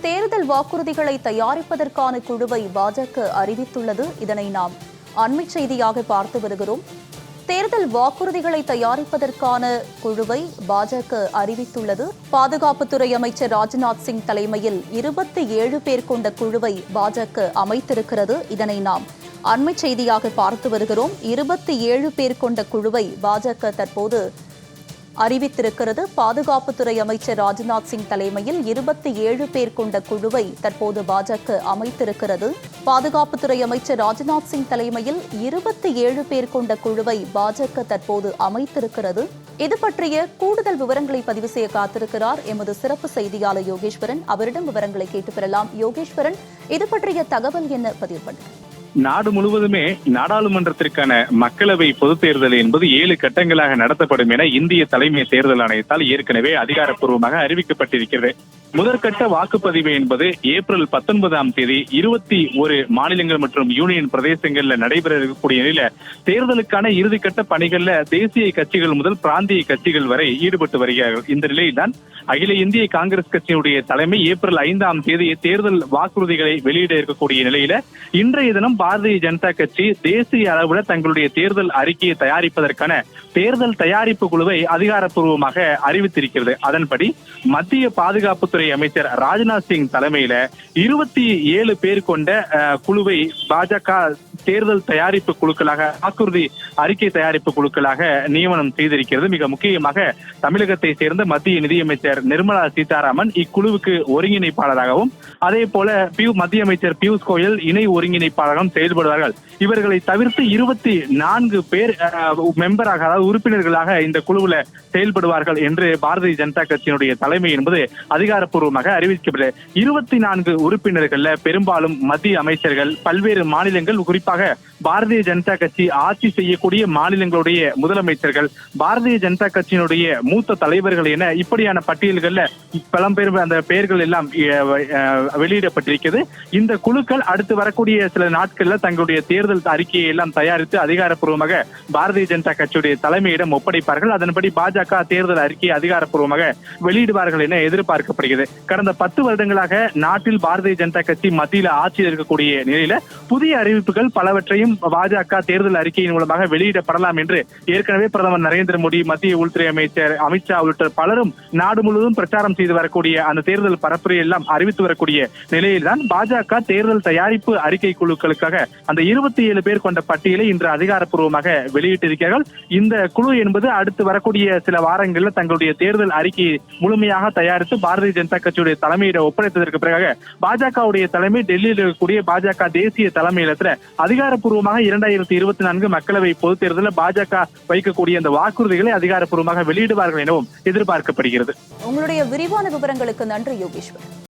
தேர்தல் வாக்குறுதிகளை தயாரிப்பதற்கான குழுவை பாஜக அறிவித்துள்ளது. இதனை நாம் அண்மை செய்தியாக பார்த்து வருகிறோம். தேர்தல் வாக்குறுதிகளை தயாரிப்பதற்கான குழுவை பாஜக அறிவித்துள்ளது. பாதுகாப்புத்துறை அமைச்சர் ராஜ்நாத் சிங் தலைமையில் 27 பேர் கொண்ட குழுவை பாஜக அமைத்திருக்கிறது. இதனை நாம் அண்மை செய்தியாக பார்த்து வருகிறோம். 27 பேர் கொண்ட குழுவை பாஜக தற்போது அறிவித்திருக்கிறது. பாதுகாப்புத்துறை அமைச்சர் ராஜ்நாத் சிங் தலைமையில் 27 பேர் கொண்ட குழுவை தற்போது பாஜக அமைத்திருக்கிறது. பாதுகாப்புத்துறை அமைச்சர் ராஜ்நாத் சிங் தலைமையில் 27 பேர் கொண்ட குழுவை பாஜக தற்போது அமைத்திருக்கிறது. இது பற்றிய கூடுதல் விவரங்களை பதிவு செய்ய காத்திருக்கிறார் எமது சிறப்பு செய்தியாளர் யோகேஸ்வரன். அவரிடம் விவரங்களை கேட்டு பெறலாம். யோகேஸ்வரன், இது பற்றிய தகவல் என்ன பதிவு பண்ணுங்க? நாடு முழுவதுமே நாடாளுமன்றத்திற்கான மக்களவை பொதுத் தேர்தல் என்பது 7 கட்டங்களாக நடத்தப்படும் என இந்திய தலைமை தேர்தல் ஆணையத்தால் ஏற்கனவே அதிகாரப்பூர்வமாக அறிவிக்கப்பட்டிருக்கிறது. முதற்கட்ட வாக்குப்பதிவு என்பது ஏப்ரல் 19ஆம் தேதி 21 மாநிலங்கள் மற்றும் யூனியன் பிரதேசங்கள்ல நடைபெற இருக்கக்கூடிய நிலையில தேர்தலுக்கான இறுதிக்கட்ட பணிகள்ல தேசிய கட்சிகள் முதல் பிராந்திய கட்சிகள் வரை ஈடுபட்டு வருகிறார்கள். இந்த நிலையில்தான் அகில இந்திய காங்கிரஸ் கட்சியினுடைய தலைமை ஏப்ரல் 5ஆம் தேதி தேர்தல் வாக்குறுதிகளை வெளியிட இருக்கக்கூடிய நிலையில இன்றைய தினம் பாரதிய ஜனதா கட்சி தேசிய அளவில் தங்களுடைய தேர்தல் அறிக்கையை தயாரிப்பதற்கான தேர்தல் தயாரிப்பு குழுவை அதிகாரப்பூர்வமாக அறிவித்திருக்கிறது. அதன்படி மத்திய பாதுகாப்புத்துறை அமைச்சர் ராஜ்நாத் சிங் தலைமையில 27 பேர் கொண்ட குழுவை பாஜக தேர்தல் தயாரிப்பு குழுக்களாக வாக்குறுதி அறிக்கை தயாரிப்பு குழுக்களாக நியமனம் செய்திருக்கிறது. மிக முக்கியமாக தமிழகத்தை சேர்ந்த மத்திய நிதியமைச்சர் நிர்மலா சீதாராமன் இக்குழுவுக்கு ஒருங்கிணைப்பாளராகவும், அதே போல மத்திய அமைச்சர் பியூஷ் கோயல் இணை ஒருங்கிணைப்பாளராகவும் செயல்படுவார்கள். இவர்களை தவிர்த்து 24 பேர் மெம்பராக, அதாவது உறுப்பினர்களாக இந்த குழுவில் செயல்படுவார்கள் என்று பாரதிய ஜனதா கட்சியினுடைய தலைமை என்பது அதிகாரப்பூர்வமாக அறிவிக்கப்பட்டது. 24 உறுப்பினர்கள்ல பெரும்பாலும் மத்திய அமைச்சர்கள், பல்வேறு மாநிலங்கள், குறிப்பாக பாரதிய ஜனதா கட்சி ஆட்சி செய்யக்கூடிய மாநிலங்களுடைய முதலமைச்சர்கள், பாரதிய ஜனதா கட்சியினுடைய மூத்த தலைவர்கள் என இப்படியான பட்டியல்கள்ல பலம்பெரும் அந்த பெயர்கள் எல்லாம் வெளியிடப்பட்டிருக்கிறது. இந்த குழுக்கள் அடுத்து வரக்கூடிய சில நாட்கள்ல தங்களுடைய தேர்தல் அறிக்கையை எல்லாம் தயாரித்து அதிகாரப்பூர்வமாக பாரதிய ஜனதா கட்சியுடைய தலைமையிடம் ஒப்படைப்பார்கள். அதன்படி பாஜக தேர்தல் அறிக்கையை அதிகாரப்பூர்வமாக வெளியிடுவார்கள் என எதிர்பார்க்கப்படுகிறது. கடந்த 10 வருடங்களாக நாட்டில் பாரதிய ஜனதா கட்சி மத்தியில் ஆட்சியில் இருக்கக்கூடிய நிலையில புதிய அறிவிப்புகள் பலவற்றையும் பாஜக தேர்தல் அறிக்கையின் மூலமாக வெளியிடப்படலாம் என்று ஏற்கனவே பிரதமர் நரேந்திர மோடி, மத்திய உள்துறை அமைச்சர் அமித்ஷா உள்ளிட்ட பலரும் நாடு முழுவதும் பிரச்சாரம் செய்து வரக்கூடிய அந்த தேர்தல் பரப்புரை எல்லாம் அறிவித்து வரக்கூடிய நிலையில்தான் பாஜக தேர்தல் தயாரிப்பு அறிக்கை குழுக்களுக்காக அந்த 27 பேர் கொண்ட பட்டியலை இன்று அதிகாரப்பூர்வமாக வெளியிட்டிருக்கிறார்கள். இந்த குழு என்பது அடுத்து வரக்கூடிய சில வாரங்களில் தங்களுடைய தேர்தல் அறிக்கையை முழுமையாக தயாரித்து பாரதிய ஜனதா கட்சியுடைய தலைமையிடம் ஒப்படைத்ததற்கு பிறகு பாஜகவுடைய தலைமை டெல்லியில் இருக்கக்கூடிய பாஜக தேசிய தலைமையிடத்துல அதிகாரப்பூர்வமாக 2024 மக்களவை பொதுத் தேர்தலில் பாஜக வைக்கக்கூடிய அந்த வாக்குறுதிகளை அதிகாரப்பூர்வமாக வெளியிடுவார்கள் எனவும் எதிர்பார்க்கப்படுகிறது. உங்களுடைய விரிவான விவரங்களுக்கு நன்றி யோகேஸ்வர்.